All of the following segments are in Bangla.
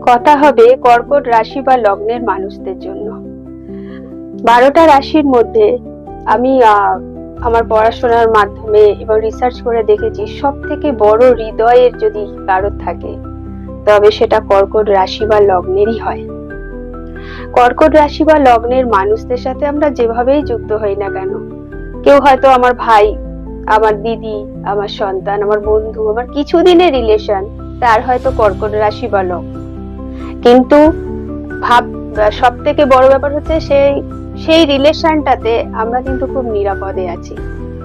কথা হবে কর্কট রাশি বা লগ্নের মানুষদের জন্য। 12টা রাশির মধ্যে আমি আমার পড়াশোনার মাধ্যমে এবং রিসার্চ করে দেখেছি সব থেকে বড় হৃদয়ের যদি কারোর থাকে তবে সেটা কর্কট রাশি বা লগ্নেরই হয়। কর্কট রাশি বা লগ্নের মানুষদের সাথে আমরা যেভাবেই যুক্ত হই না কেন, কেউ হয়তো আমার ভাই, আমার দিদি, আমার সন্তান, আমার বন্ধু, আমার কিছুদিনের রিলেশন, তার হয়তো কর্কট রাশি বা লগ্ন, কিন্তু সব থেকে বড় ব্যাপার হচ্ছে সেই রিলেশনটাতে আমরা কিন্তু খুব নিরাপদে আছি।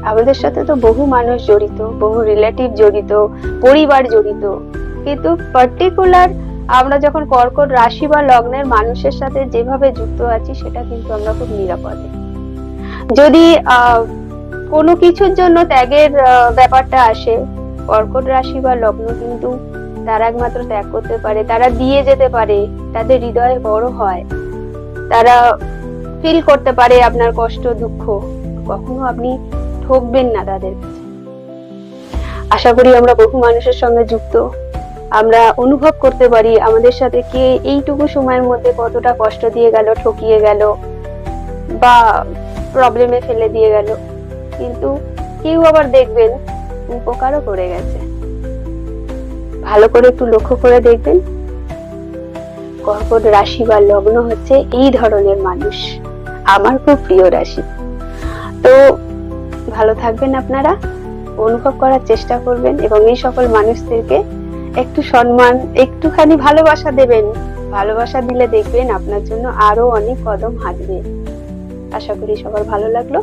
আমাদের সাথে তো বহু মানুষ জড়িত, বহু রিলেটিভ জড়িত, পরিবার জড়িত, কিন্তু পার্টিকুলার আমরা যখন কর্কট রাশি বা লগ্নের মানুষের সাথে যেভাবে যুক্ত আছি সেটা কিন্তু আমরা খুব নিরাপদে। যদি কোনো কিছুর জন্য ত্যাগের ব্যাপারটা আসে, কর্কট রাশি বা লগ্ন কিন্তু তারা একমাত্র ত্যাগ করতে পারে, তারা দিয়ে যেতে পারে, তাদের হৃদয় বড় হয়, তারা ফিল করতে পারে আপনার কষ্ট দুঃখ, কখনো আপনি ঠকবেন না তাদের কাছে। আশা করি আমরা বহু মানুষের সঙ্গে যুক্ত, আমরা অনুভব করতে পারি আমাদের সাথে কে এইটুকু সময়ের মধ্যে কতটা কষ্ট দিয়ে গেল, ঠকিয়ে গেল বা প্রবলেমে ফেলে দিয়ে গেল, কিন্তু কেউ আবার দেখবেন উপকারও করে গেছে। ভালো করে একটু লক্ষ্য করে দেখবেন, কর্কট রাশি বা লগ্ন হচ্ছে এই ধরনের মানুষ, আমার খুব প্রিয় রাশি। তো ভালো থাকবেন আপনারা, অনুভব করার চেষ্টা করবেন এবং এই সকল মানুষদেরকে একটু সম্মান, একটুখানি ভালোবাসা দেবেন। ভালোবাসা দিলে দেখবেন আপনার জন্য আরো অনেক কদম হাঁটবে। আশা করি সবার ভালো লাগলো।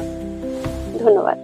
ধন্যবাদ।